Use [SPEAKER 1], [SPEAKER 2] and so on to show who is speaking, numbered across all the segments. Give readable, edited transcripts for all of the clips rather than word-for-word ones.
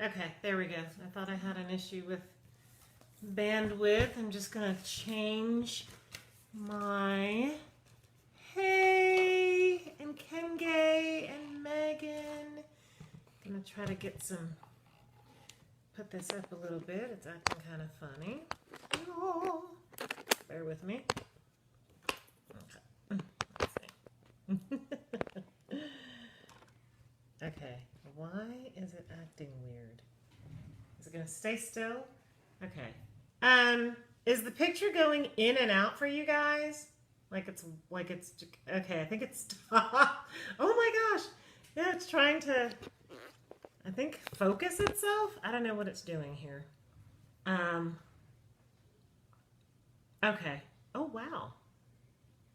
[SPEAKER 1] Okay, there we go. I thought I had an issue with bandwidth. I'm just going to change my hey and Nkenge and Megan. I'm going to try to get put this up a little bit. It's acting kind of funny. Oh, bear with me. Okay. Let's see. Okay. Why is it acting weird? Is it going to stay still? Okay. Is the picture going in and out for you guys? Like it's okay, I think it's stopped. Oh my gosh. Yeah, it's trying to, I think, focus itself. I don't know what it's doing here. Okay. Oh wow.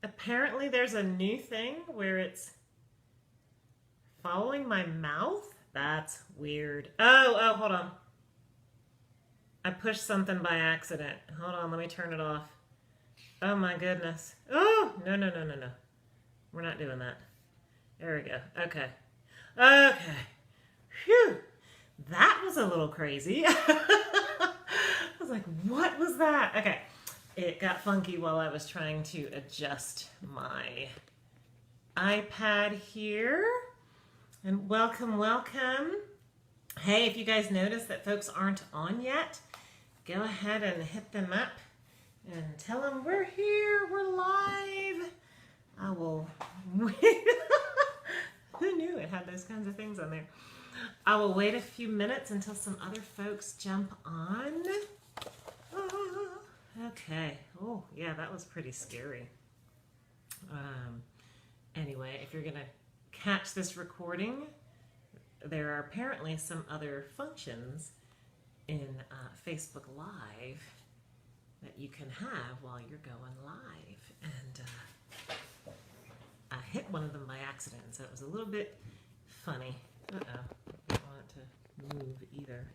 [SPEAKER 1] Apparently there's a new thing where it's following my mouth? That's weird. Oh, hold on. I pushed something by accident. Hold on, let me turn it off. Oh my goodness. Oh, no. We're not doing that. There we go. Okay. Okay. Phew. That was a little crazy. I was like, what was that? Okay. It got funky while I was trying to adjust my iPad here. And welcome. Hey, if you guys notice that folks aren't on yet, go ahead and hit them up and tell them we're here, we're live. I will wait. Who knew it had those kinds of things on there? I will wait a few minutes until some other folks jump on. Okay. Oh, yeah, that was pretty scary. Anyway, if you're going to catch this recording, there are apparently some other functions in Facebook Live that you can have while you're going live. And I hit one of them by accident, so it was a little bit funny. Uh-oh. I don't want it to move either.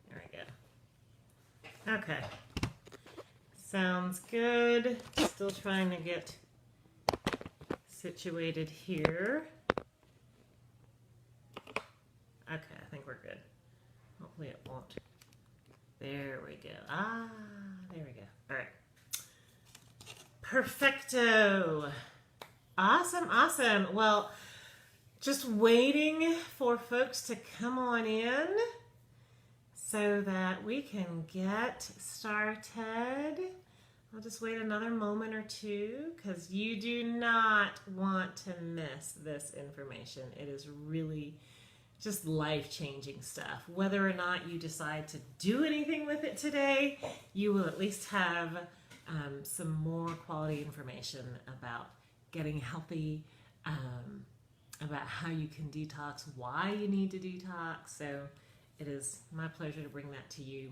[SPEAKER 1] There we go. Okay. Sounds good. Still trying to get situated here. Okay, I think we're good. Hopefully it won't. There we go. There we go. All right. Perfecto. Awesome. Well, just waiting for folks to come on in so that we can get started. I'll just wait another moment or two because you do not want to miss this information. It is really just life-changing stuff. Whether or not you decide to do anything with it today, you will at least have some more quality information about getting healthy, about how you can detox, why you need to detox. So it is my pleasure to bring that to you,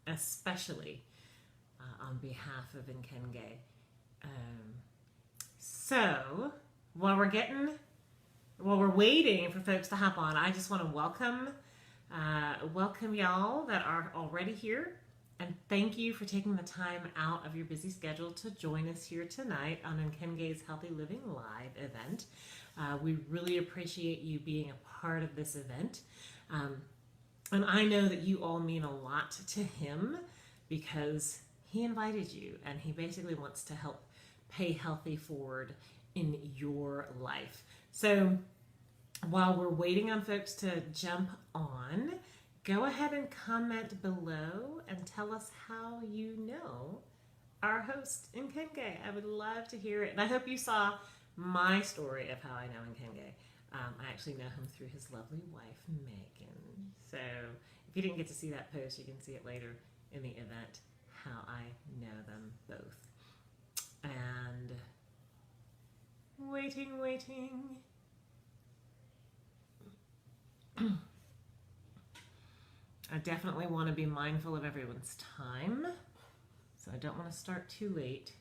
[SPEAKER 1] especially on behalf of Nkenge. So while we're waiting for folks to hop on, I just want to welcome y'all that are already here, and thank you for taking the time out of your busy schedule to join us here tonight on Nkenge's Healthy Living Live event. We really appreciate you being a part of this event, and I know that you all mean a lot to him because he invited you, and he basically wants to help pay healthy forward in your life. So while we're waiting on folks to jump on, go ahead and comment below and tell us how you know our host, Nkenge. I would love to hear it. And I hope you saw my story of how I know Nkenge. I actually know him through his lovely wife, Megan. So if you didn't get to see that post, you can see it later in the event, how I know them both. And waiting. I definitely want to be mindful of everyone's time, so I don't want to start too late.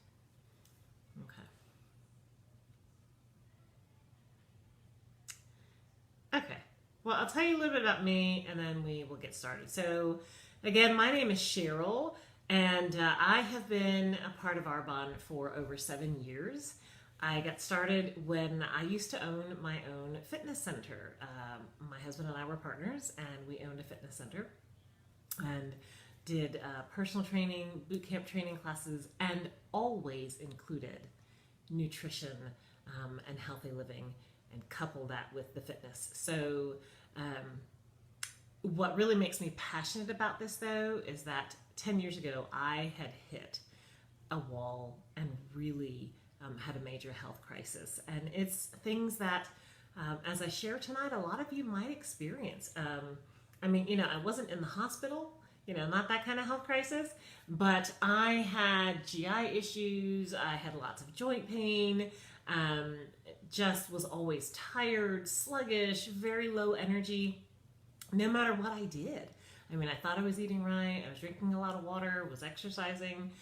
[SPEAKER 1] Okay, well, I'll tell you a little bit about me, and then we will get started. So, again, my name is Cheryl, and I have been a part of Arbonne for over 7 years. I got started when I used to own my own fitness center. My husband and I were partners, and we owned a fitness center and did personal training, boot camp training classes, and always included nutrition and healthy living, and couple that with the fitness. So what really makes me passionate about this, though, is that 10 years ago I had hit a wall and really had a major health crisis. And it's things that, as I share tonight, a lot of you might experience. I mean, I wasn't in the hospital, not that kind of health crisis, but I had GI issues. I had lots of joint pain, just was always tired, sluggish, very low energy, no matter what I did. I mean, I thought I was eating right. I was drinking a lot of water, was exercising,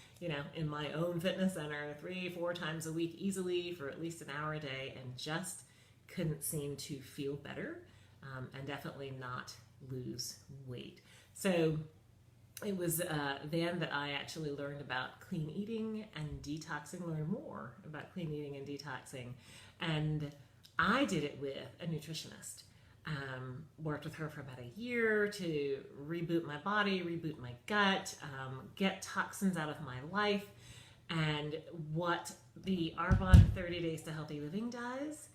[SPEAKER 1] in my own fitness center 3-4 times a week easily for at least an hour a day, and just couldn't seem to feel better, and definitely not lose weight. So it was then that I actually learned about clean eating and detoxing, learned more about clean eating and detoxing. And I did it with a nutritionist. Worked with her for about a year to reboot my body, reboot my gut, get toxins out of my life. And what the Arbonne 30 Days to Healthy Living does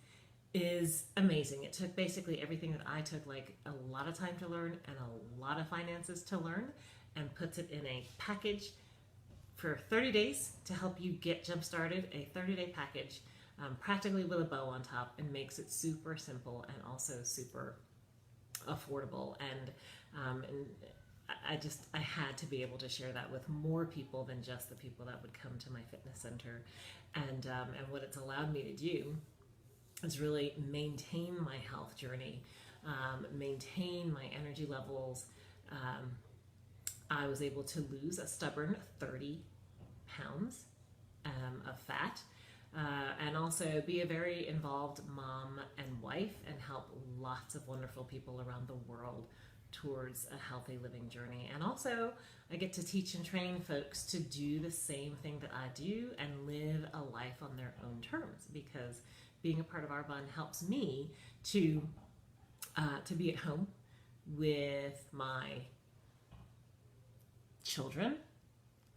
[SPEAKER 1] is amazing. It took basically everything that I took like a lot of time to learn and a lot of finances to learn, and puts it in a package for 30 days to help you get jump started, a 30-day package, practically with a bow on top, and makes it super simple and also super affordable. And I had to be able to share that with more people than just the people that would come to my fitness center. And what it's allowed me to do is really maintain my health journey, maintain my energy levels. I was able to lose a stubborn 30 pounds of fat, and also be a very involved mom and wife, and help lots of wonderful people around the world towards a healthy living journey. And also I get to teach and train folks to do the same thing that I do and live a life on their own terms, because being a part of Arbonne helps me to be at home with my children.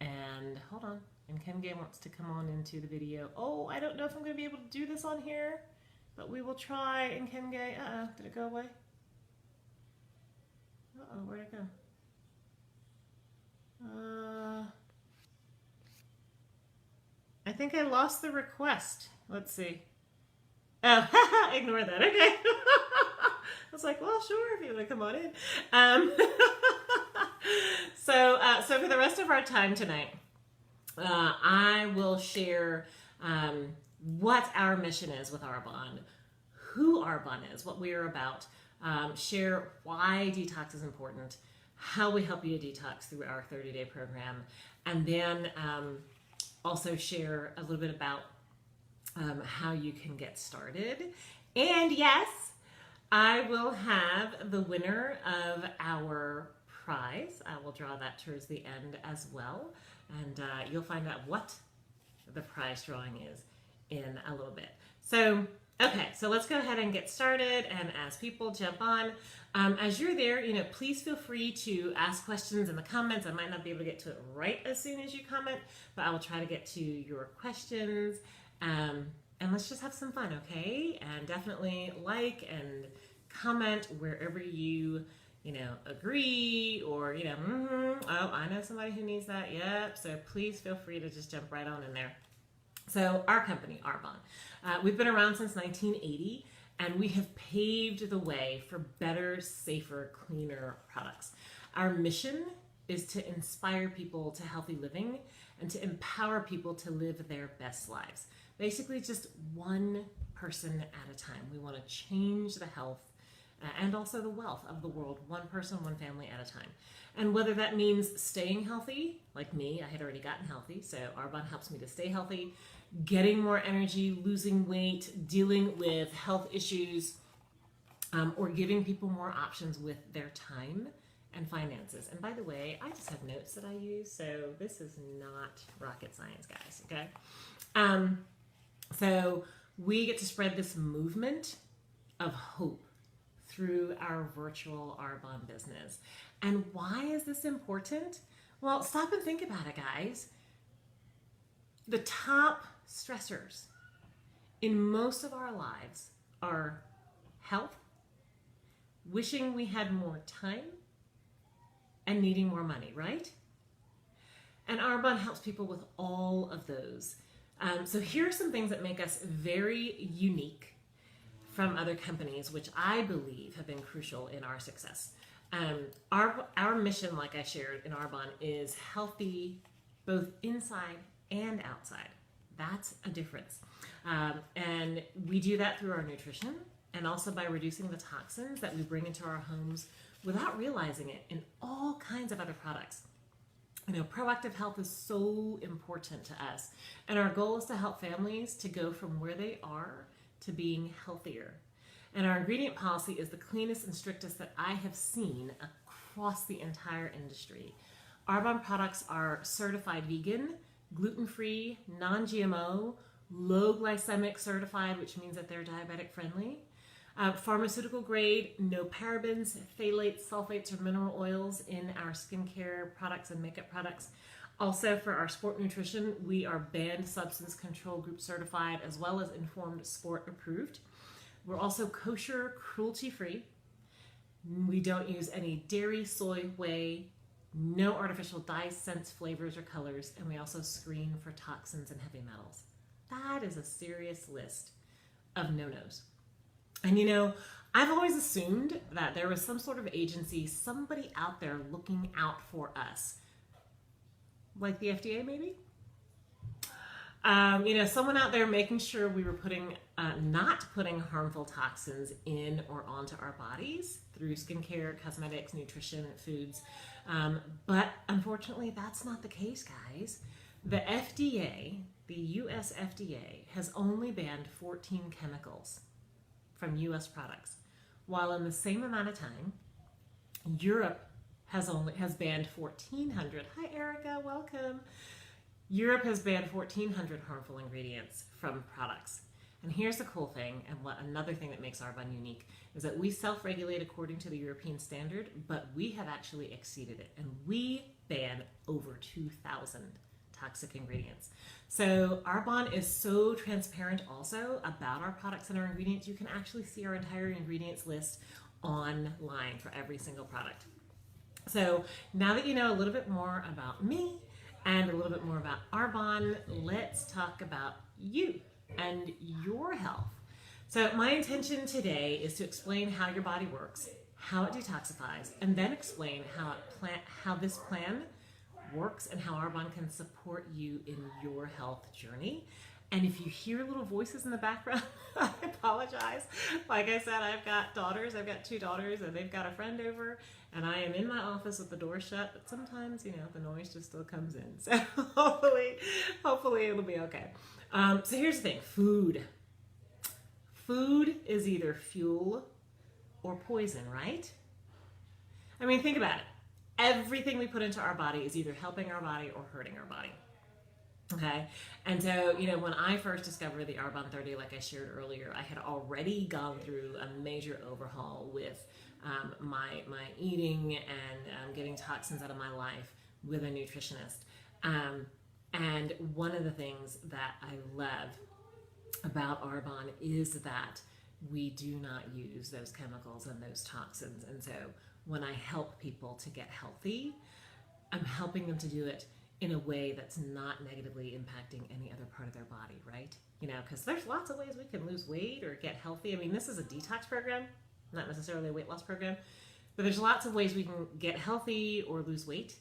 [SPEAKER 1] And hold on, Nkenge wants to come on into the video. Oh, I don't know if I'm going to be able to do this on here, but we will try. Nkenge, did it go away? Where'd it go? I think I lost the request. Let's see. Oh, ignore that. Okay. I was like, well, sure, if you want to come on in. So for the rest of our time tonight, I will share what our mission is with Arbonne, who Arbonne is, what we are about, share why detox is important, how we help you to detox through our 30-day program, and then also share a little bit about how you can get started. And yes, I will have the winner of our prize. I will draw that towards the end as well, and you'll find out what the prize drawing is in a little bit. So okay, so let's go ahead and get started. And as people jump on, as you're there, please feel free to ask questions in the comments. I might not be able to get to it right as soon as you comment, but I will try to get to your questions. And let's just have some fun, okay? And definitely like and comment wherever you agree, or, oh, I know somebody who needs that. Yep. So please feel free to just jump right on in there. So our company, Arbonne, we've been around since 1980, and we have paved the way for better, safer, cleaner products. Our mission is to inspire people to healthy living and to empower people to live their best lives. Basically, just one person at a time. We want to change the health and also the wealth of the world, one person, one family at a time. And whether that means staying healthy, like me, I had already gotten healthy, so Arbonne helps me to stay healthy, getting more energy, losing weight, dealing with health issues, or giving people more options with their time and finances. And by the way, I just have notes that I use, so this is not rocket science, guys, okay? So we get to spread this movement of hope through our virtual Arbonne business. And why is this important? Well, stop and think about it, guys. The top stressors in most of our lives are health, wishing we had more time, and needing more money, right? And Arbonne helps people with all of those. So here are some things that make us very unique from other companies, which I believe have been crucial in our success. Our mission, like I shared in Arbonne, is healthy both inside and outside. That's a difference. And we do that through our nutrition and also by reducing the toxins that we bring into our homes without realizing it in all kinds of other products. You know, proactive health is so important to us. And our goal is to help families to go from where they are to being healthier. And our ingredient policy is the cleanest and strictest that I have seen across the entire industry. Arbonne products are certified vegan, gluten-free, non-GMO, low glycemic certified, which means that they're diabetic friendly. Pharmaceutical grade, no parabens, phthalates, sulfates, or mineral oils in our skincare products and makeup products. Also for our sport nutrition, we are banned substance control group certified as well as informed sport approved. We're also kosher, cruelty-free. We don't use any dairy, soy, whey, no artificial dyes, scents, flavors, or colors, and we also screen for toxins and heavy metals. That is a serious list of no-nos. And you know, I've always assumed that there was some sort of agency, somebody out there looking out for us. Like the FDA, maybe? You know, someone out there making sure we were not putting harmful toxins in or onto our bodies through skincare, cosmetics, nutrition, foods. But unfortunately, that's not the case, guys. The FDA, the US FDA, has only banned 14 chemicals from US products, while in the same amount of time, Europe has banned 1,400. Hi, Erica, welcome. Europe has banned 1,400 harmful ingredients from products. And here's the cool thing, and another thing that makes Arbonne unique, is that we self-regulate according to the European standard, but we have actually exceeded it, and we ban over 2,000 toxic ingredients. So Arbonne is so transparent also about our products and our ingredients. You can actually see our entire ingredients list online for every single product. So now that you know a little bit more about me and a little bit more about Arbonne, let's talk about you and your health. So my intention today is to explain how your body works, how it detoxifies, and then explain how this plan works and how Arbonne can support you in your health journey. And if you hear little voices in the background, I apologize. Like I said, I've got two daughters, and they've got a friend over, and I am in my office with the door shut, but sometimes, you know, the noise just still comes in. So hopefully it'll be okay. So here's the thing, food. Food is either fuel or poison, right? I mean, think about it. Everything we put into our body is either helping our body or hurting our body. Okay. And so, you know, when I first discovered the Arbonne 30, like I shared earlier, I had already gone through a major overhaul with my eating and getting toxins out of my life with a nutritionist. And one of the things that I love about Arbonne is that we do not use those chemicals and those toxins. And so when I help people to get healthy, I'm helping them to do it in a way that's not negatively impacting any other part of their body, right? You know, because there's lots of ways we can lose weight or get healthy. I mean, this is a detox program, not necessarily a weight loss program, but there's lots of ways we can get healthy or lose weight,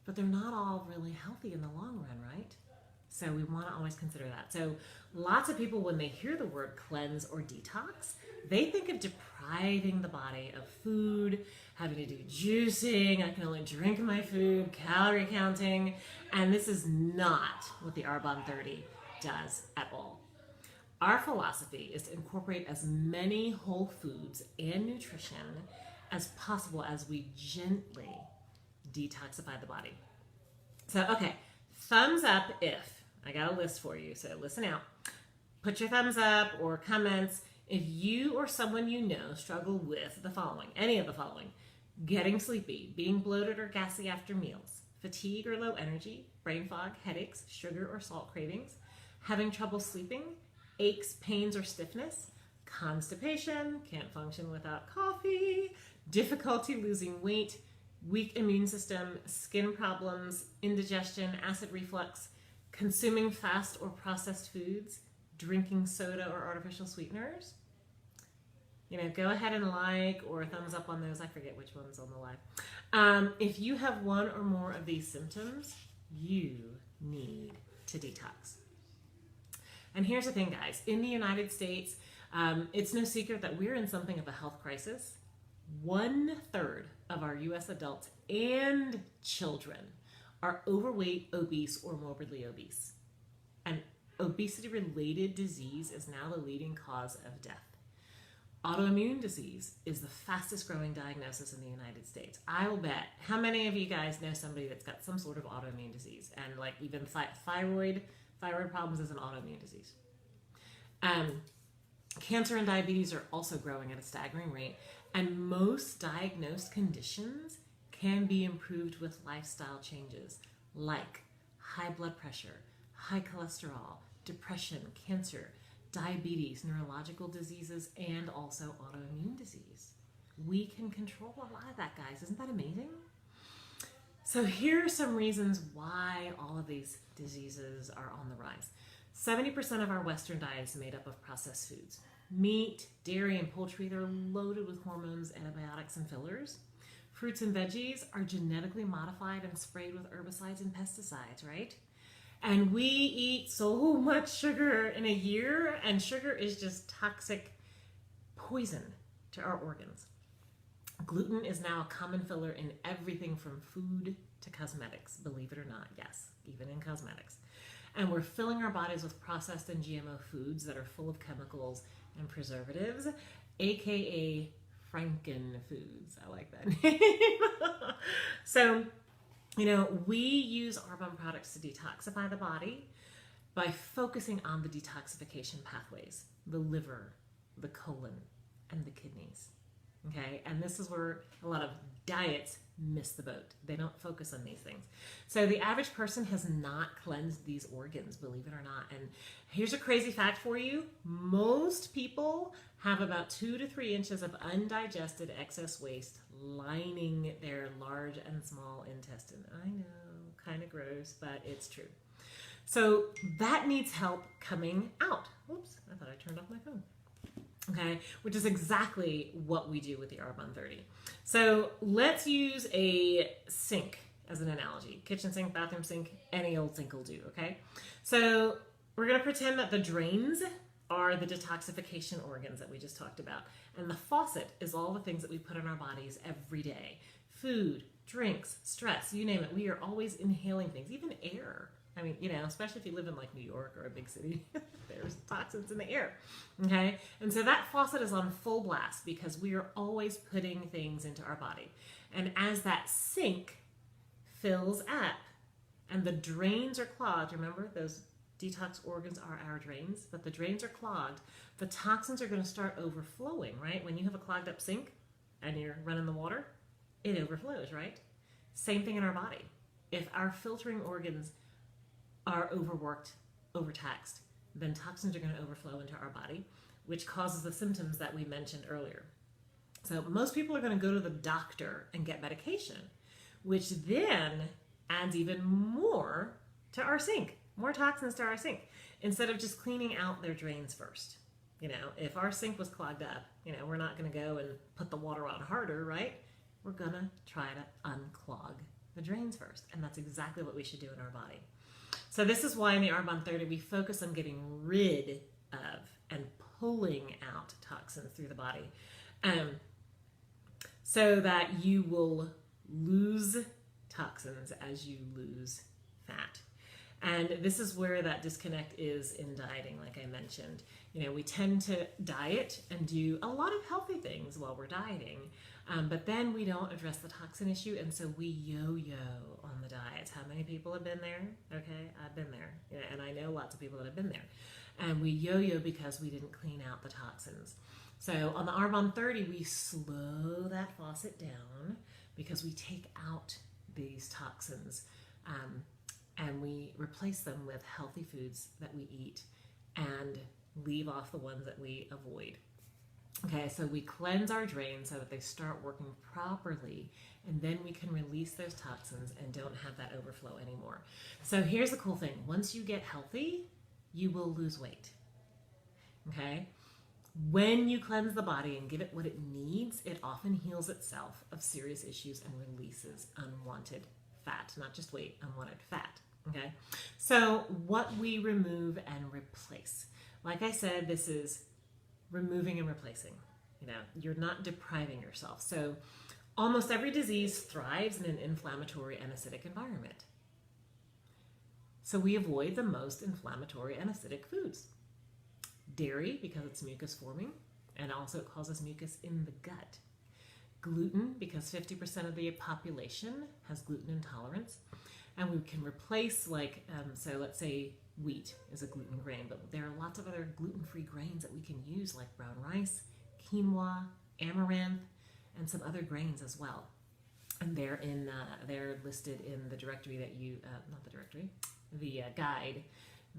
[SPEAKER 1] but they're not all really healthy in the long run, right? So we want to always consider that. So lots of people, when they hear the word cleanse or detox, they think of depriving the body of food, having to do juicing, I can only drink my food, calorie counting, and this is not what the Arbonne 30 does at all. Our philosophy is to incorporate as many whole foods and nutrition as possible as we gently detoxify the body. So, okay, thumbs up if, I got a list for you, so listen out. put your thumbs up or comments if you or someone you know struggle with the following, any of the following: getting sleepy, being bloated or gassy after meals, fatigue or low energy, brain fog, headaches, sugar or salt cravings, having trouble sleeping, aches, pains, or stiffness, constipation, can't function without coffee, difficulty losing weight, weak immune system, skin problems, indigestion, acid reflux, consuming fast or processed foods, drinking soda or artificial sweeteners. Go ahead and like or thumbs up on those. I forget which one's on the live. If you have one or more of these symptoms, you need to detox. And here's the thing, guys. In the United States, it's no secret that we're in something of a health crisis. 1/3 of our U.S. adults and children are overweight, obese, or morbidly obese. And obesity-related disease is now the leading cause of death. Autoimmune disease is the fastest growing diagnosis in the United States. I'll bet. How many of you guys know somebody that's got some sort of autoimmune disease? And like even thyroid problems is an autoimmune disease. Cancer and diabetes are also growing at a staggering rate. And most diagnosed conditions can be improved with lifestyle changes like high blood pressure, high cholesterol, depression, cancer, diabetes, neurological diseases, and also autoimmune disease. We can control a lot of that, guys. Isn't that amazing? So here are some reasons why all of these diseases are on the rise. 70% of our Western diet is made up of processed foods. Meat, dairy, and poultry, they're loaded with hormones, antibiotics, and fillers. Fruits and veggies are genetically modified and sprayed with herbicides and pesticides, right? And we eat so much sugar in a year, and sugar is just toxic poison to our organs. Gluten is now a common filler in everything from food to cosmetics, believe it or not. Yes, even in cosmetics. And we're filling our bodies with processed and GMO foods that are full of chemicals and preservatives, aka Franken foods. I like that name. So, we use Arbonne products to detoxify the body by focusing on the detoxification pathways, the liver, the colon, and the kidneys. Okay, and this is where a lot of diets miss the boat. They don't focus on these things. So the average person has not cleansed these organs, believe it or not. And here's a crazy fact for you. Most people have about 2 to 3 inches of undigested excess waste lining their large and small intestine. I know, kind of gross, but it's true. So that needs help coming out. Oops, I thought I turned off my phone. Okay, which is exactly what we do with the Arbonne 30. So let's use a sink as an analogy. Kitchen sink, bathroom sink, any old sink will do, okay? So we're going to pretend that the drains are the detoxification organs that we just talked about. And the faucet is all the things that we put in our bodies every day. Food, drinks, stress, you name it. We are always inhaling things, even air. I mean, especially if you live in like New York or a big city, there's toxins in the air, okay? And so that faucet is on full blast because we are always putting things into our body. And as that sink fills up and the drains are clogged, remember those detox organs are our drains, but the drains are clogged, the toxins are going to start overflowing, right? When you have a clogged up sink and you're running the water, it overflows, right? Same thing in our body. If our filtering organs are overworked, overtaxed, then toxins are going to overflow into our body, which causes the symptoms that we mentioned earlier. So most people are going to go to the doctor and get medication, which then adds even more to our sink, more toxins to our sink, instead of just cleaning out their drains first. If our sink was clogged up, we're not going to go and put the water on harder, right? We're going to try to unclog the drains first. And that's exactly what we should do in our body. So this is why in the Arbonne 30, we focus on getting rid of and pulling out toxins through the body so that you will lose toxins as you lose fat. And this is where that disconnect is in dieting, like I mentioned. We tend to diet and do a lot of healthy things while we're dieting, but then we don't address the toxin issue, and so we yo-yo on the diets. How many people have been there? Okay, I've been there, and I know lots of people that have been there. and we yo-yo because we didn't clean out the toxins. So on the Arbonne 30, we slow that faucet down because we take out these toxins, and we replace them with healthy foods that we eat and leave off the ones that we avoid. Okay, so we cleanse our drains so that they start working properly, and then we can release those toxins and don't have that overflow anymore. So here's the cool thing. Once you get healthy, you will lose weight. Okay? When you cleanse the body and give it what it needs, it often heals itself of serious issues and releases unwanted fat, not just weight, unwanted fat. Okay? So what we remove and replace. Like I said, this is removing and replacing. You know, you're not depriving yourself. So almost every disease thrives in an inflammatory and acidic environment. So we avoid the most inflammatory and acidic foods. Dairy, because it's mucus forming, and also it causes mucus in the gut. Gluten, because 50% of the population has gluten intolerance. And we can replace, like, so let's say wheat is a gluten grain, but there are lots of other gluten-free grains that we can use, like brown rice, quinoa, amaranth, and some other grains as well. And they're listed in the directory that you, not the directory, the guide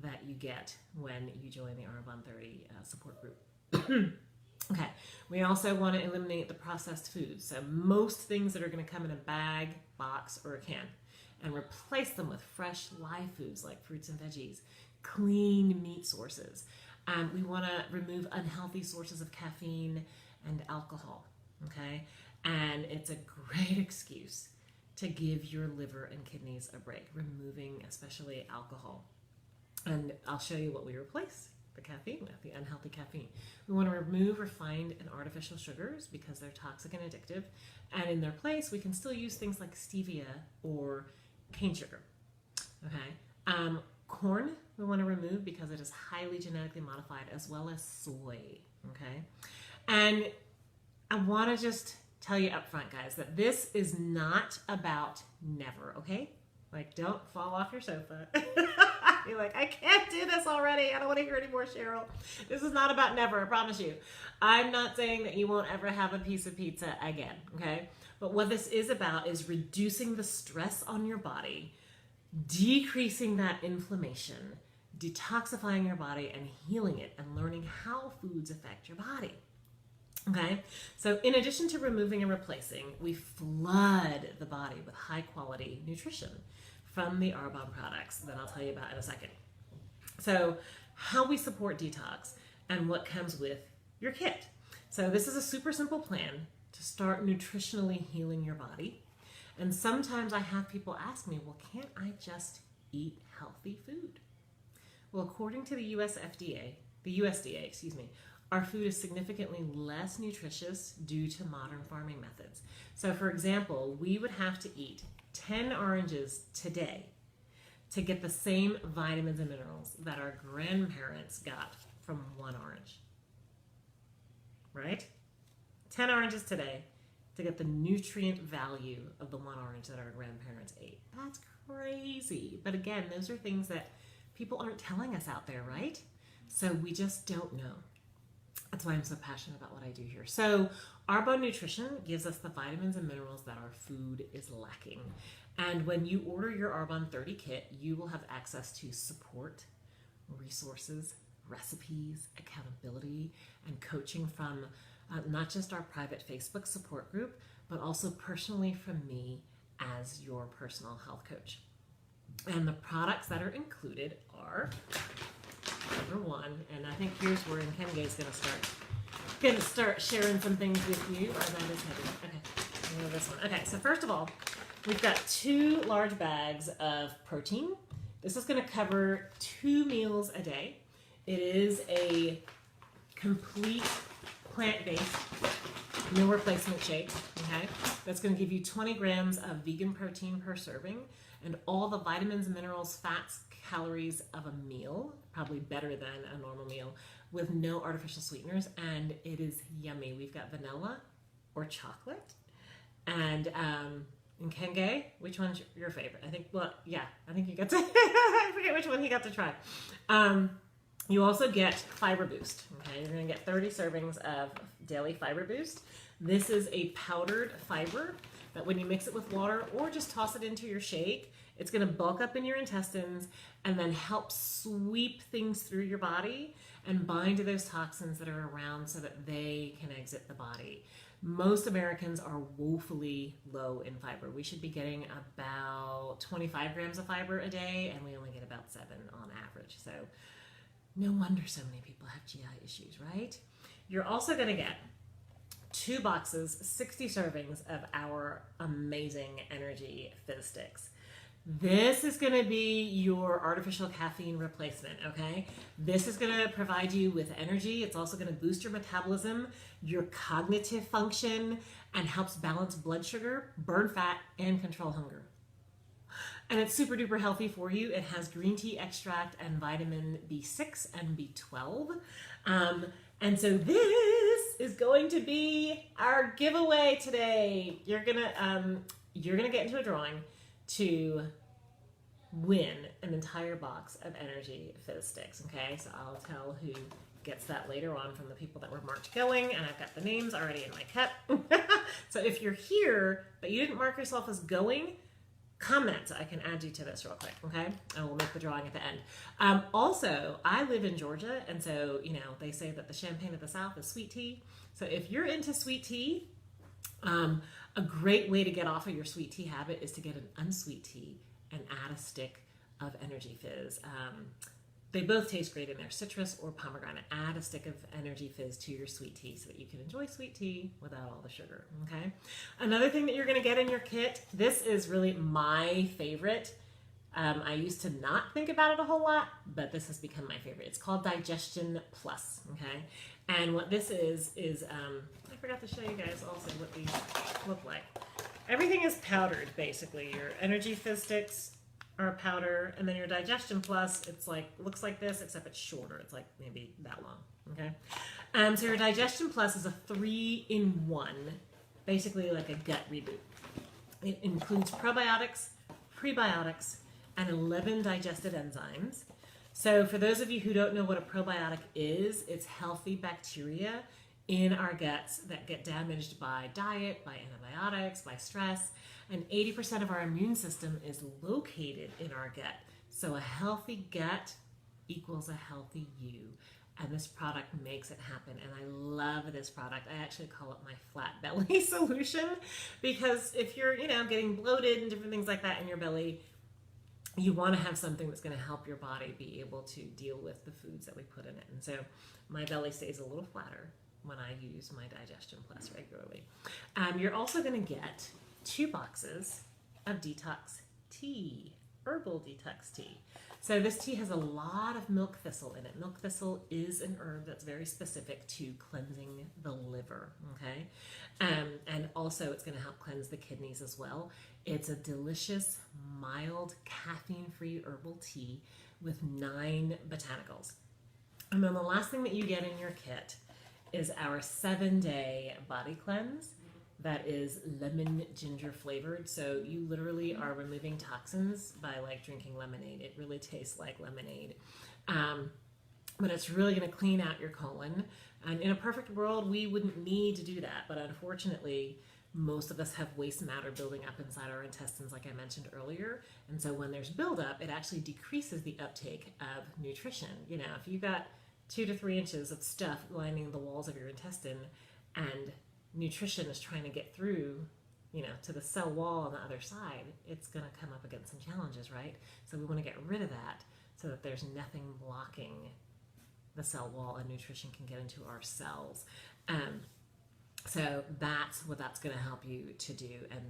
[SPEAKER 1] that you get when you join the Arbonne 30 support group. Okay, we also want to eliminate the processed foods. So most things that are going to come in a bag, box, or a can, and replace them with fresh live foods like fruits and veggies, clean meat sources. We want to remove unhealthy sources of caffeine and alcohol, okay? And it's a great excuse to give your liver and kidneys a break, removing especially alcohol. And I'll show you what we replace the caffeine with, the unhealthy caffeine. We want to remove refined and artificial sugars because they're toxic and addictive. And in their place, we can still use things like stevia or cane sugar. Okay. Corn we want to remove because it is highly genetically modified, as well as soy. Okay. And I want to just tell you up front, guys, that this is not about never, okay? Like, don't fall off your sofa. You're like, I can't do this already. I don't want to hear any more, Cheryl. This is not about never, I promise you. I'm not saying that you won't ever have a piece of pizza again, okay? But what this is about is reducing the stress on your body, decreasing that inflammation, detoxifying your body and healing it, and learning how foods affect your body. Okay, so in addition to removing and replacing, we flood the body with high quality nutrition from the Arbonne products that I'll tell you about in a second. So how we support detox and what comes with your kit. So this is a super simple plan to start nutritionally healing your body. And sometimes I have people ask me, well, can't I just eat healthy food? Well, according to the USDA, excuse me, our food is significantly less nutritious due to modern farming methods. So for example, we would have to eat 10 oranges today to get the same vitamins and minerals that our grandparents got from one orange. Right? 10 oranges today to get the nutrient value of the one orange that our grandparents ate. That's crazy. But again, those are things that people aren't telling us out there, right? So we just don't know. That's why I'm so passionate about what I do here. So Arbonne Nutrition gives us the vitamins and minerals that our food is lacking. And when you order your Arbonne 30 kit, you will have access to support, resources, recipes, accountability, and coaching from not just our private Facebook support group, but also personally from me as your personal health coach. And the products that are included are, number one, and I think here's where Nkenge is going to start sharing some things with you. Oh, that is heavy. Okay, this one. Okay, so first of all, we've got 2 large bags of protein. This is going to cover 2 meals a day. It is a complete plant-based meal replacement shake. Okay, that's going to give you 20 grams of vegan protein per serving, and all the vitamins, minerals, fats, calories of a meal, probably better than a normal meal, with no artificial sweeteners, and it is yummy. We've got vanilla or chocolate, and Nkenge, which one's your favorite? I think you got to, I forget which one he got to try. You also get Fiber Boost. Okay, you're going to get 30 servings of daily Fiber Boost. This is a powdered fiber that when you mix it with water or just toss it into your shake, it's going to bulk up in your intestines and then help sweep things through your body and bind to those toxins that are around so that they can exit the body. Most Americans are woefully low in fiber. We should be getting about 25 grams of fiber a day, and we only get about 7 on average. So no wonder so many people have GI issues, right? You're also going to get 2 boxes, 60 servings of our amazing energy fizz sticks. This is going to be your artificial caffeine replacement, okay? This is going to provide you with energy. It's also going to boost your metabolism, your cognitive function, and helps balance blood sugar, burn fat, and control hunger. And it's super duper healthy for you. It has green tea extract and vitamin B6 and B12. And so this is going to be our giveaway today. You're gonna get into a drawing to win an entire box of energy fizz sticks. Okay, so I'll tell who gets that later on from the people that were marked going, and I've got the names already in my cup. So if you're here but you didn't mark yourself as going, comment so I can add you to this real quick, okay? And we'll make the drawing at the end. Also, I live in Georgia, and so, you know, they say that the champagne of the South is sweet tea. So if you're into sweet tea, a great way to get off of your sweet tea habit is to get an unsweet tea and add a stick of energy fizz. They both taste great in there, citrus or pomegranate. Add a stick of energy fizz to your sweet tea so that you can enjoy sweet tea without all the sugar, okay? Another thing that you're gonna get in your kit, this is really my favorite. I used to not think about it a whole lot, but this has become my favorite. It's called Digestion Plus, okay? And what this is I forgot to show you guys also what these look like. Everything is powdered, basically. Your energy fizz sticks are powder, and then your Digestion Plus, it's like, looks like this, except it's shorter. It's like maybe that long, okay? So your Digestion Plus is a 3-in-1, basically like a gut reboot. It includes probiotics, prebiotics, and 11 digested enzymes. So for those of you who don't know what a probiotic is, it's healthy bacteria in our guts that get damaged by diet, by antibiotics, by stress, and 80% of our immune system is located in our gut. So a healthy gut equals a healthy you. And this product makes it happen. And I love this product. I actually call it my flat belly solution, because if you're, you know, getting bloated and different things like that in your belly, you want to have something that's going to help your body be able to deal with the foods that we put in it. And so my belly stays a little flatter when I use my Digestion Plus regularly. You're also going to get 2 boxes of detox tea, herbal detox tea. So this tea has a lot of milk thistle in it. Milk thistle is an herb that's very specific to cleansing the liver, okay? And also it's going to help cleanse the kidneys as well. It's a delicious, mild, caffeine-free herbal tea with 9 botanicals. And then the last thing that you get in your kit is our 7-day body cleanse that is lemon ginger flavored. So you literally are removing toxins by like drinking lemonade. It really tastes like lemonade. But it's really going to clean out your colon. And in a perfect world, we wouldn't need to do that. But unfortunately, most of us have waste matter building up inside our intestines, like I mentioned earlier. And so when there's buildup, it actually decreases the uptake of nutrition. You know, if you've got 2 to 3 inches of stuff lining the walls of your intestine and nutrition is trying to get through, you know, to the cell wall on the other side, it's going to come up against some challenges, right? So we want to get rid of that so that there's nothing blocking the cell wall and nutrition can get into our cells. So that's what that's going to help you to do and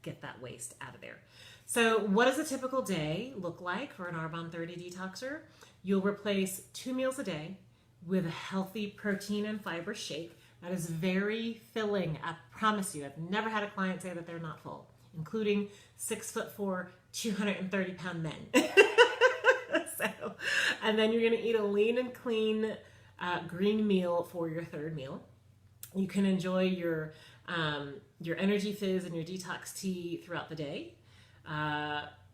[SPEAKER 1] get that waste out of there. So what does a typical day look like for an Arbonne 30 detoxer? You'll replace 2 meals a day with a healthy protein and fiber shake that is very filling. I promise you, I've never had a client say that they're not full, including 6'4", 230-pound men. So, and then you're going to eat a lean and clean green meal for your 3rd meal. You can enjoy your energy fizz and your detox tea throughout the day.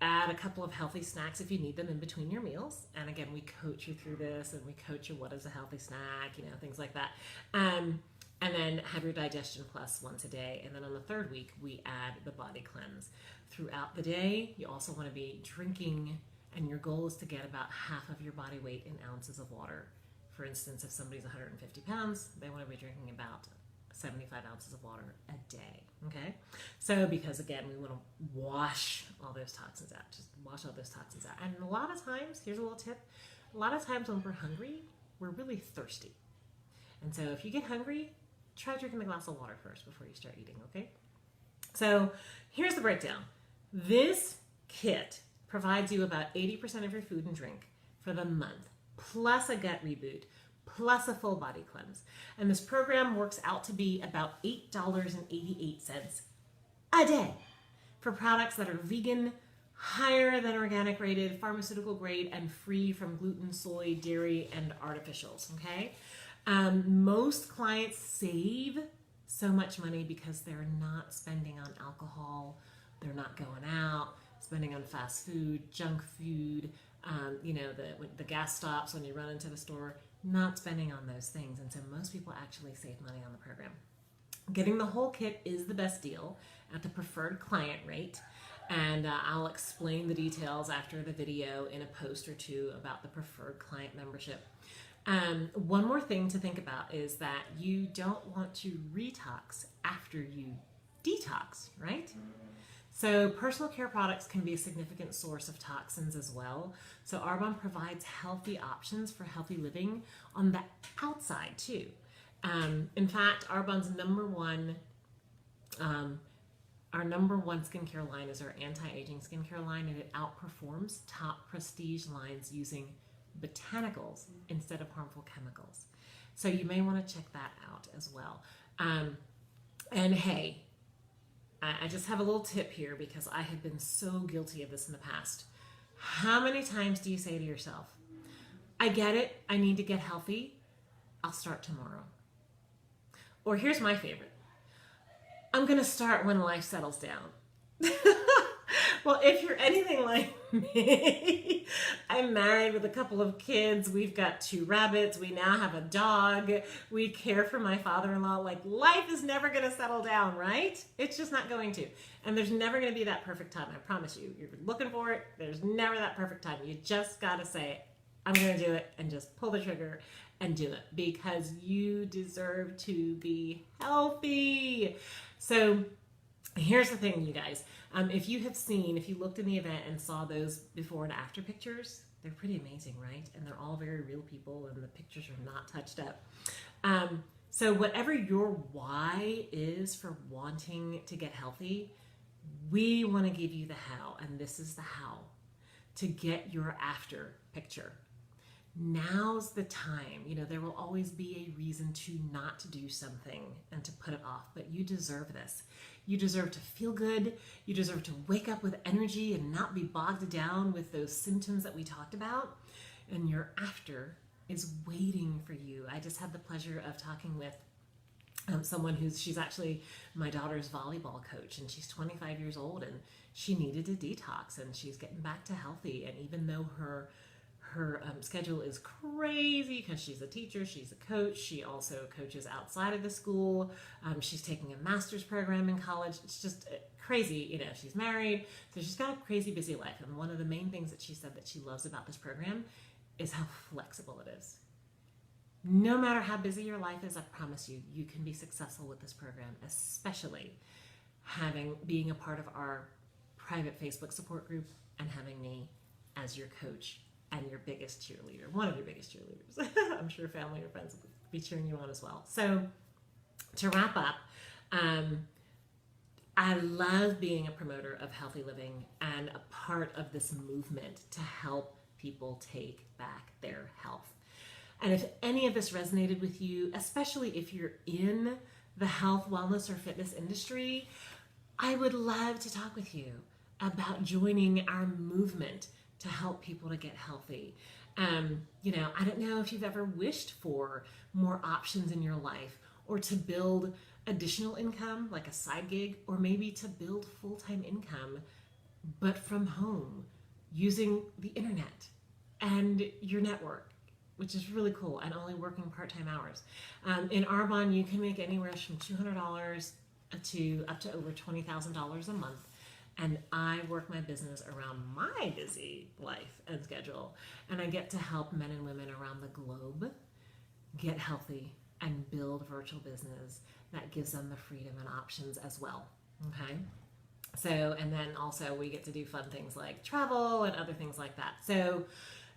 [SPEAKER 1] add a couple of healthy snacks if you need them in between your meals. And again, we coach you through this, and we coach you what is a healthy snack, things like that. And then have your Digestion Plus once a day. And then on the third week, we add the Body Cleanse. Throughout the day, you also want to be drinking, and your goal is to get about half of your body weight in ounces of water. For instance, if somebody's 150 pounds, they want to be drinking about 75 ounces of water a day, okay? So because again, we want to wash all those toxins out, just wash all those toxins out. And a lot of times, here's a little tip, a lot of times when we're hungry, we're really thirsty. And so if you get hungry, try drinking a glass of water first before you start eating, okay? So here's the breakdown. This kit provides you about 80% of your food and drink for the month, plus a gut reboot, plus a full body cleanse. And this program works out to be about $8.88 a day for products that are vegan, higher than organic rated, pharmaceutical grade, and free from gluten, soy, dairy, and artificials, okay? Most clients save so much money because they're not spending on alcohol, they're not going out, spending on fast food, junk food, the gas stops when you run into the store, not spending on those things. And so most people actually save money on the program. Getting the whole kit is the best deal at the preferred client rate. And I'll explain the details after the video in a post or two about the preferred client membership. One more thing to think about is that you don't want to retox after you detox, right? So personal care products can be a significant source of toxins as well. So Arbonne provides healthy options for healthy living on the outside too. In fact, Arbonne's number one skincare line is our anti-aging skincare line, and it outperforms top prestige lines using botanicals instead of harmful chemicals. So you may want to check that out as well. And hey, I just have a little tip here because I have been so guilty of this in the past. How many times do you say to yourself, I get it, I need to get healthy, I'll start tomorrow? Or here's my favorite, I'm gonna start when life settles down. Well, if you're anything like me, I'm married with a couple of kids. We've got 2 rabbits. We now have a dog. We care for my father-in-law. Like, life is never going to settle down, right? It's just not going to. And there's never going to be that perfect time. I promise you. You're looking for it. There's never that perfect time. You just got to say, I'm going to do it, and just pull the trigger and do it because you deserve to be healthy. So here's the thing, you guys. If you looked in the event and saw those before and after pictures, they're pretty amazing, right? And they're all very real people, and the pictures are not touched up. So whatever your why is for wanting to get healthy, we want to give you the how, and this is the how to get your after picture. Now's the time. There will always be a reason to not do something and to put it off, but you deserve this. You deserve to feel good. You deserve to wake up with energy and not be bogged down with those symptoms that we talked about. And your after is waiting for you. I just had the pleasure of talking with someone she's actually my daughter's volleyball coach, and she's 25 years old, and she needed a detox, and she's getting back to healthy. And even though her schedule is crazy because she's a teacher, she's a coach, she also coaches outside of the school, she's taking a master's program in college. It's just crazy. She's married, so she's got a crazy busy life. And one of the main things that she said that she loves about this program is how flexible it is. No matter how busy your life is, I promise you, you can be successful with this program, especially being a part of our private Facebook support group and having me as your coach and your biggest cheerleader, one of your biggest cheerleaders. I'm sure family or friends will be cheering you on as well. So to wrap up, I love being a promoter of healthy living and a part of this movement to help people take back their health. And if any of this resonated with you, especially if you're in the health, wellness, or fitness industry, I would love to talk with you about joining our movement to help people to get healthy. I don't know if you've ever wished for more options in your life, or to build additional income, like a side gig, or maybe to build full-time income but from home using the internet and your network, which is really cool, and only working part-time hours. In Arbonne, you can make anywhere from $200 to up to over $20,000 a month. And I work my business around my busy life and schedule. And I get to help men and women around the globe get healthy and build virtual business that gives them the freedom and options as well. Okay? So, and then also we get to do fun things like travel and other things like that. So,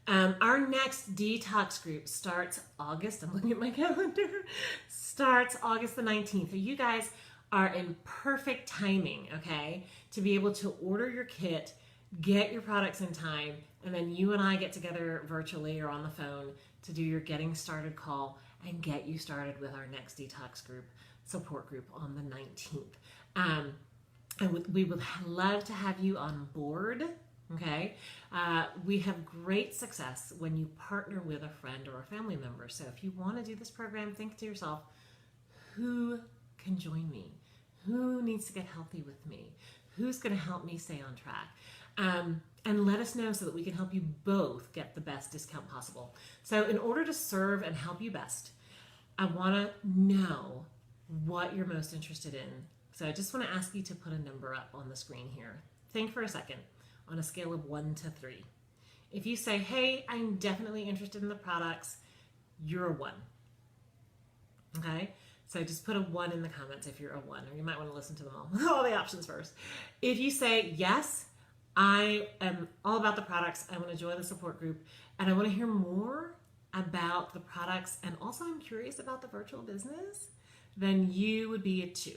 [SPEAKER 1] our next detox group starts August, I'm looking at my calendar, starts August the 19th. So you guys are in perfect timing, okay, to be able to order your kit, get your products in time, and then you and I get together virtually or on the phone to do your getting started call and get you started with our next detox group, support group on the 19th. And we would love to have you on board, okay? We have great success when you partner with a friend or a family member. So if you want to do this program, think to yourself, who can join me? Who needs to get healthy with me? Who's going to help me stay on track? And let us know so that we can help you both get the best discount possible. So in order to serve and help you best, I want to know what you're most interested in. So I just want to ask you to put a number up on the screen here. Think for a second on a scale of 1 to 3. If you say, hey, I'm definitely interested in the products, you're a 1. Okay? So just put a 1 in the comments if you're a 1, or you might want to listen to them all the options first. If you say, yes, I am all about the products, I want to join the support group, and I want to hear more about the products, and also I'm curious about the virtual business, then you would be a 2.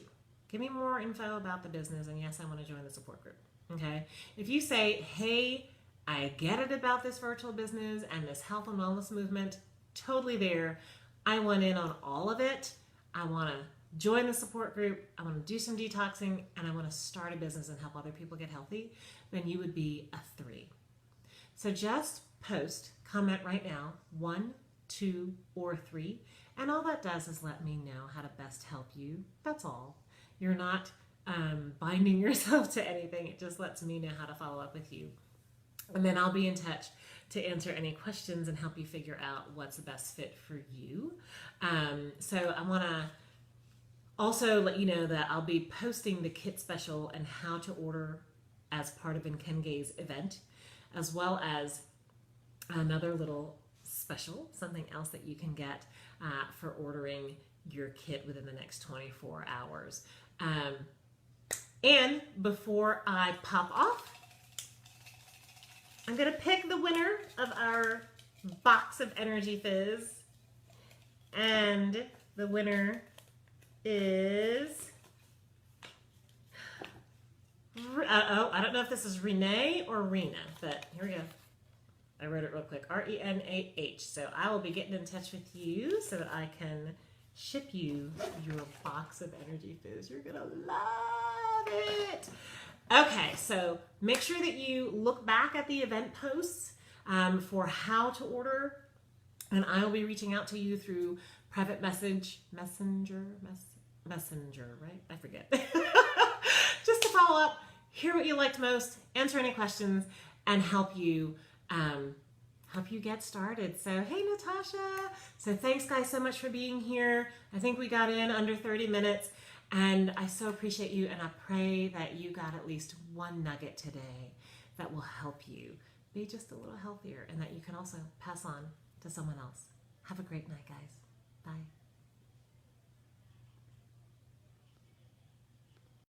[SPEAKER 1] Give me more info about the business, and yes, I want to join the support group, okay? If you say, hey, I get it about this virtual business and this health and wellness movement, totally there. I want in on all of it. I want to join the support group. I want to do some detoxing, and I want to start a business and help other people get healthy, then you would be a 3. So just comment right now, 1, 2, or 3, and all that does is let me know how to best help you. That's all. You're not binding yourself to anything. It just lets me know how to follow up with you. And then I'll be in touch to answer any questions and help you figure out what's the best fit for you. So I want to also let you know that I'll be posting the kit special and how to order as part of Nkenge's event, as well as another little special, something else that you can get for ordering your kit within the next 24 hours. And before I pop off, I'm going to pick the winner of our box of Energy Fizz. And the winner is... I don't know if this is Renee or Rena, but here we go. I wrote it real quick. R-E-N-A-H. So I will be getting in touch with you so that I can ship you your box of Energy Fizz. You're going to love it. Okay, so make sure that you look back at the event posts for how to order, and I will be reaching out to you through private messenger, right? I forget. Just to follow up, hear what you liked most, answer any questions, and help you get started. So, hey, Natasha. So thanks, guys, so much for being here. I think we got in under 30 minutes. And I so appreciate you, and I pray that you got at least one nugget today that will help you be just a little healthier and that you can also pass on to someone else. Have a great night, guys. Bye.